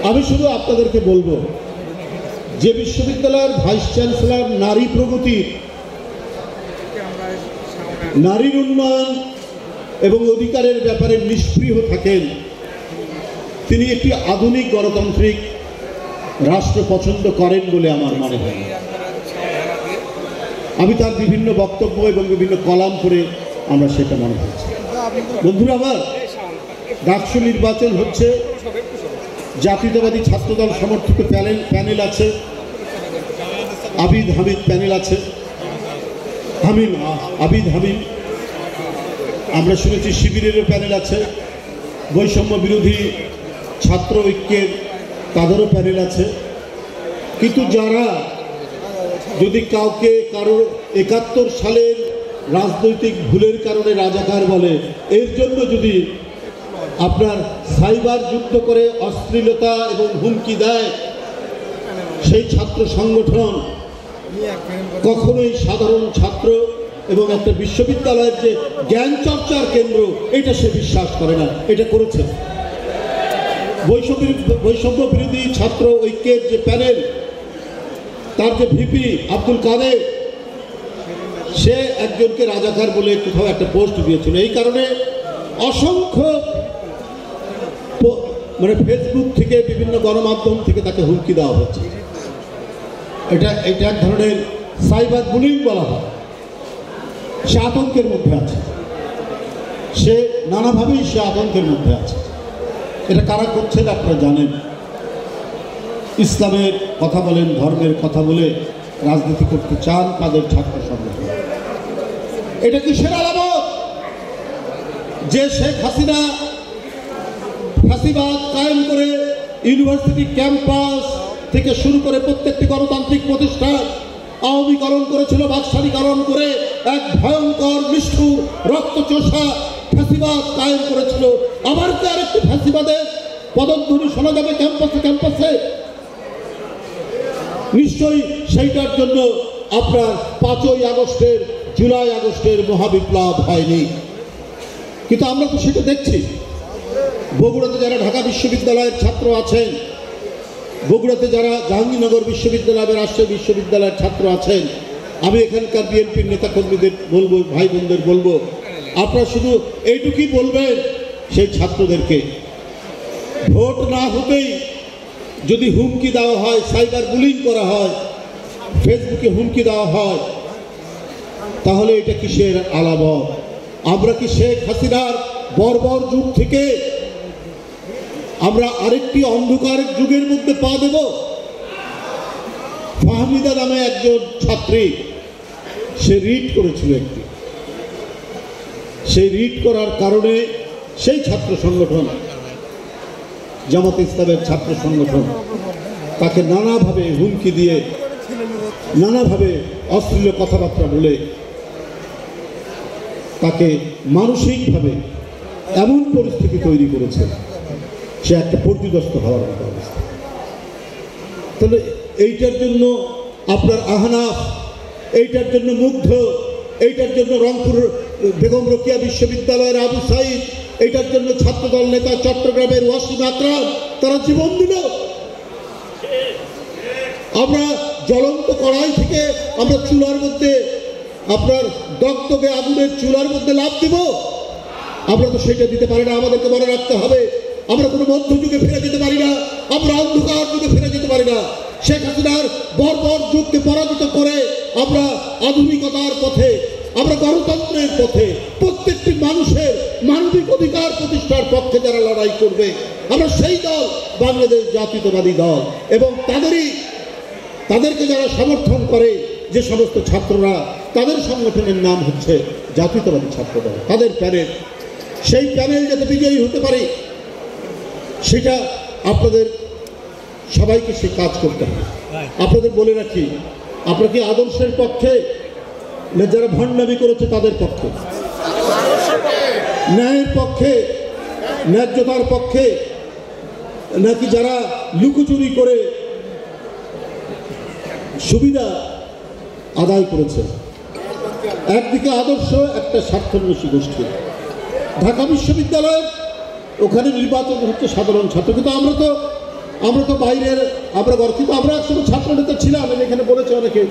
আমি শুধু আপনাদেরকে বলবো যে বিশ্ববিদ্যালয়ের ভাইস চ্যান্সেলর নারী প্রগতি, নারীর উন্নয়ন এবং অধিকারের ব্যাপারে নিষ্ক্রিয় থাকেন, তিনি একটি আধুনিক গণতান্ত্রিক রাষ্ট্র পছন্দ করেন বলে আমার মনে হয়। আমি তার বিভিন্ন বক্তব্য এবং বিভিন্ন কলাম পড়ে আমরা সেটা মনে করছি। বন্ধুরা আমার, ডাকসু নির্বাচন হচ্ছে, জাতীয়তাবাদী ছাত্রদল সমর্থিত প্যানেল আছে, আবিদ হামিদ প্যানেল আছে, আবিদ হামিদ, আমরা শুনেছি শিবিরেরও প্যানেল আছে, বৈষম্য বিরোধী ছাত্র ঐক্যের তাদেরও প্যানেল আছে। কিন্তু যারা যদি কাউকে কারো ৭১ সালের রাজনৈতিক ভুলের কারণে রাজাকার বলে, এর জন্য যদি আপনার সাইবার যুদ্ধ করে অশ্লীলতা এবং হুমকি দেয়, সেই ছাত্র সংগঠন কখনোই সাধারণ ছাত্র এবং একটা বিশ্ববিদ্যালয়ের যে জ্ঞান চর্চার কেন্দ্র, এটা সে বিশ্বাস করে না। এটা করেছে বৈষম্য বিরোধী ছাত্র ঐক্যের যে প্যানেল, তার যে ভিপি আব্দুল কাদের, সে একজনকে রাজাকার বলে কোথাও একটা পোস্ট দিয়েছিল। এই কারণে অসংখ্য ফেসবুক থেকে বিভিন্ন গণমাধ্যম থেকে তাকে হুমকি দেওয়া হচ্ছে। এটা এক ধরনের সাইবার বুলিং বলা হয়। সে আতঙ্কের মধ্যে আছে, সে নানাভাবেই সে আতঙ্কের মধ্যে আছে। এটা কারা করছেন আপনারা জানেন। ইসলামের কথা বলেন, ধর্মের কথা বলে রাজনীতি করতে চান তাদের ছাত্র সংগঠন। এটা কিসের আলামত? যে শেখ হাসিনা ফাঁসিবাদ কায়েম করে ইউনিভার্সিটি ক্যাম্পাস থেকে শুরু করে প্রত্যেকটি গণতান্ত্রিক প্রতিষ্ঠান আওয়ামীকরণ করেছিল, বাদশাহীকরণ করে এক ভয়ঙ্কর নিষ্ঠুর রক্তচোষা ফাঁসিবাদ কায়েম করেছিল। আবার কি আরেকটি ফাঁসিবাদের পদধ্বনি শোনা যাবে ক্যাম্পাসে ক্যাম্পাসে? নিশ্চয়ই সেইটার জন্য আপনার 5ই আগস্টের, জুলাই আগস্টের মহাবিপ্লব হয়নি। কিন্তু আমরা তো সেটা দেখছি। বগুড়াতে যারা ঢাকা বিশ্ববিদ্যালয়ের ছাত্র আছেন, বগুড়াতে যারা জাহাঙ্গীরনগর বিশ্ববিদ্যালয়, রাজশাহী বিশ্ববিদ্যালয়ের ছাত্র আছেন, আমি এখানকার বিএনপির নেতাকর্মীদের বলবো, ভাই বোনদের বলবো, আপনারা শুধু এইটুকুই বলবেন সেই ছাত্রদেরকে, ভোট না হতেই যদি হুমকি দেওয়া হয়, সাইবার বুলিং করা হয়, ফেসবুকে হুমকি দেওয়া হয়, তাহলে এটা কিসের আলামত? আমরা কি শেখ হাসিনার বর্বর যুগ থেকে আমরা আরেকটি অন্ধকার যুগের মধ্যে পা দেব? ফাহমিদা নামে একজন ছাত্রী, সে রিট করেছিল একটি, সেই রিট করার কারণে সেই ছাত্র সংগঠন, জামাত ইসলামের ছাত্র সংগঠন, তাকে নানাভাবে হুমকি দিয়ে, নানাভাবে অশ্লীল কথাবার্তা বলে তাকে মানসিকভাবে এমন পরিস্থিতি তৈরি করেছে, সে একটা পর্যুদস্ত হওয়ার মতো অবস্থা। তাহলে এইটার জন্য আপনার আহনাফ, এইটার জন্য মুগ্ধ, এইটার জন্য রংপুর বেগম রোকেয়া বিশ্ববিদ্যালয়ের আবু সাইদ, এইটার জন্য ছাত্রদল নেতা চট্টগ্রামের ওয়াসিম আকরাম, তারা জীবন দিল। আমরা জ্বলন্ত কড়াই থেকে আমরা চুলার মধ্যে, আপনার দগদগে আগুনের চুলার মধ্যে লাফ দিব? আমরা তো সেটা দিতে পারি না। আমাদেরকে মনে রাখতে হবে, আমরা কোনো মধ্যযুগে ফিরে যেতে পারি না, আমরা অন্ধকার যুগে ফিরে যেতে পারি না। শেখ হাসিনার বর্বর যুগকে পরাজিত করে আমরা আধুনিকতার পথে, আমরা গণতন্ত্রের পথে, প্রত্যেকটি মানুষের মানবিক অধিকার প্রতিষ্ঠার পক্ষে যারা লড়াই করবে, আমরা সেই দল বাংলাদেশ জাতীয়তাবাদী দল। এবং তাদেরকে যারা সমর্থন করে, যে সমস্ত ছাত্ররা, তাদের সংগঠনের নাম হচ্ছে জাতীয়তাবাদী ছাত্র দল, তাদের প্যানেল। সেই প্যানেল যাতে বিজয়ী হতে পারে, সেটা আপনাদের সবাইকে সে কাজ করতে হবে। আপনাদের বলে রাখি, আপনারা কি আদর্শের পক্ষে, না যারা ভণ্ডামি করেছে তাদের পক্ষে, ন্যায়ের পক্ষে, ন্যায্যতার পক্ষে, নাকি যারা লুকোচুরি করে সুবিধা আদায় করেছে? একদিকে আদর্শ, একটা স্বার্থান্বেষী গোষ্ঠী। ঢাকা বিশ্ববিদ্যালয়ের ওখানে নির্বাচন হচ্ছে সাধারণ ছাত্র। কিন্তু আমরা তো বাইরের আমরা গর্বিত, আমরা একসময় ছাত্র নেতা ছিলাম, এখানে বলেছে অনেকে।